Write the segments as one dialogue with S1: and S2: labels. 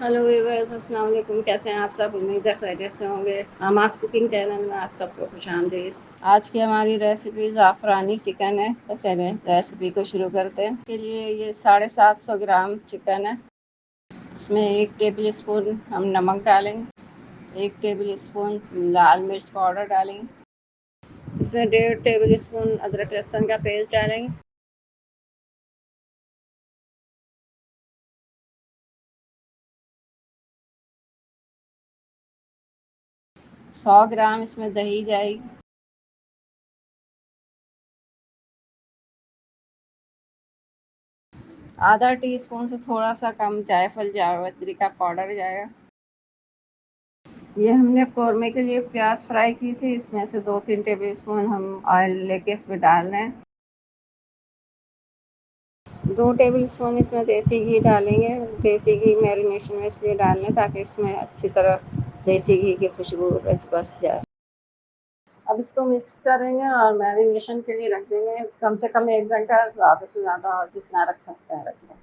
S1: Hello viewers, अस्सलाम वालेकुम। कैसे हैं आप सब? उम्मीद है खैरियत से होंगे। हमास कुकिंग चैनल में आप सबको खुशामदीद। आज की हमारी रेसिपी ज़ाफ़रानी चिकन है। तो चलें रेसिपी को शुरू करते हैं। इसके लिए ये 750 ग्राम चिकन है। इसमें 1 टेबल स्पून हम नमक डालेंगे, 1 टेबल स्पून लाल मिर्च पाउडर डालेंगे, इसमें 1.5 टेबल स्पून अदरक लहसुन का पेस्ट डालेंगे, 100 ग्राम इसमें दही जाएगी, आधा टी स्पून से थोड़ा सा कम जायफल जावित्री का पाउडर जाएगा। ये हमने कौरमे के लिए प्याज फ्राई की थी, इसमें से 2-3 टेबल स्पून हम ऑयल लेके इसमें डाल रहे हैं। 2 टेबल स्पून इसमें देसी घी डालेंगे। देसी घी मैरिनेशन में इसलिए डाल लें ताकि इसमें अच्छी तरह देसी घी की खुशबू बस जाए। अब इसको मिक्स करेंगे और मैरिनेशन के लिए रख देंगे, कम से कम 1 घंटा, ज़्यादा से ज़्यादा और जितना रख सकते हैं रख लें।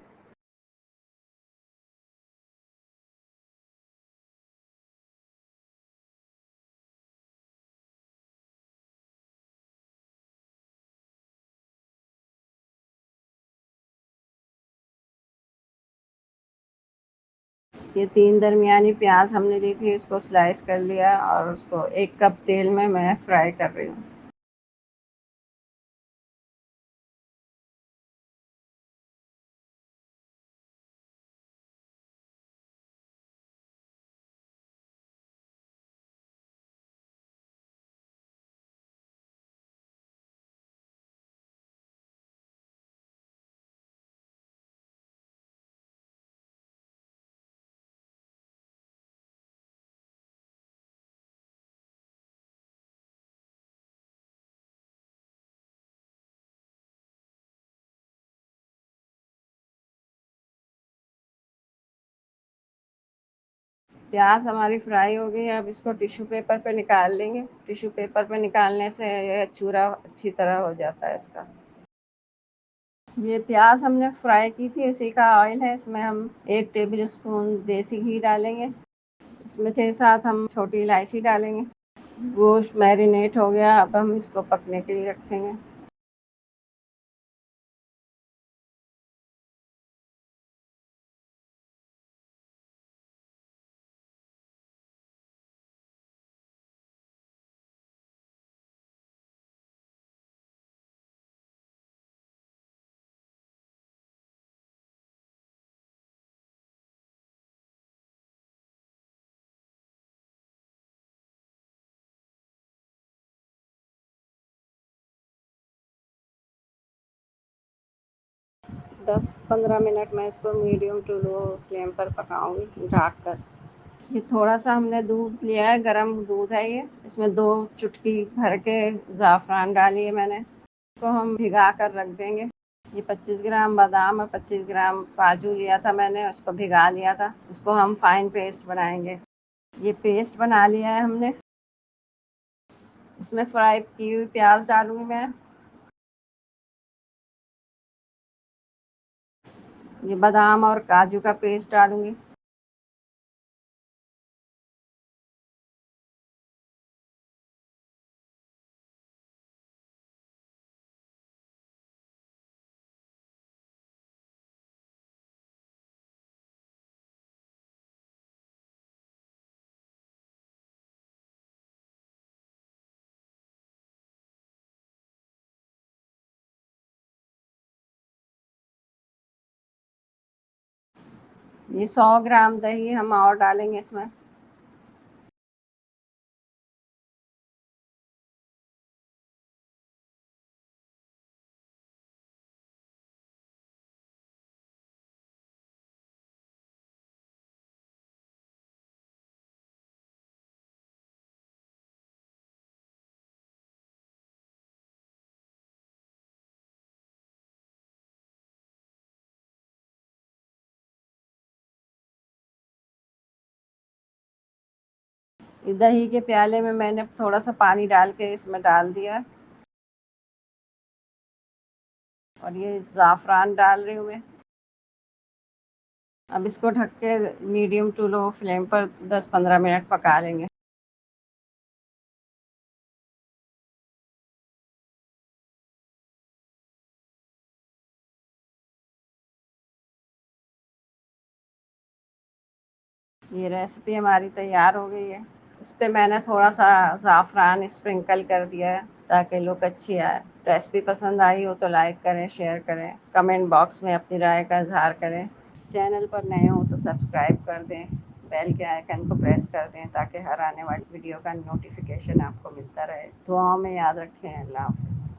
S1: ये 3 दरमियानी प्याज हमने ली थी, उसको स्लाइस कर लिया और उसको 1 कप तेल में मैं फ्राई कर रही हूँ। प्याज हमारी फ्राई हो गई है। अब इसको टिश्यू पेपर पे निकाल लेंगे। टिश्यू पेपर पे निकालने से ये चूरा अच्छी तरह हो जाता है इसका। ये प्याज हमने फ्राई की थी, इसी का ऑयल है। इसमें हम 1 टेबल स्पून देसी घी डालेंगे। इसमें 6-7 हम छोटी इलायची डालेंगे। गोश्त मैरिनेट हो गया, अब हम इसको पकने के लिए रखेंगे। दस 15 मिनट में इसको मीडियम टू लो फ्लेम पर पकाऊंगी ढक कर। ये थोड़ा सा हमने दूध लिया है, गरम दूध है ये। इसमें 2 चुटकी भर के ज़ाफ़रान डाली है मैंने। इसको हम भिगा कर रख देंगे। ये 25 ग्राम बादाम और 25 ग्राम काजू लिया था मैंने, उसको भिगा लिया था। इसको हम फाइन पेस्ट बनाएंगे। ये पेस्ट बना लिया है हमने। इसमें फ्राई की हुई प्याज डालूंगी मैं। ये बादाम और काजू का पेस्ट डालूंगी। ये 100 ग्राम दही हम और डालेंगे इसमें। दही के प्याले में मैंने थोड़ा सा पानी डाल के इसमें डाल दिया और ये ज़ाफ़रान डाल रही हूँ मैं। अब इसको ढक के मीडियम टू लो फ्लेम पर 10-15 मिनट पका लेंगे। ये रेसिपी हमारी तैयार हो गई है। इस पे मैंने थोड़ा सा ज़ाफ़रान स्प्रिंकल कर दिया है ताकि लुक अच्छी आए। रेसिपी पसंद आई हो तो लाइक करें, शेयर करें, कमेंट बॉक्स में अपनी राय का इज़हार करें। चैनल पर नए हो तो सब्सक्राइब कर दें, बेल के आइकन को प्रेस कर दें ताकि हर आने वाली वीडियो का नोटिफिकेशन आपको मिलता रहे। दुआओं में याद रखें। अल्लाह हाफ़िज़।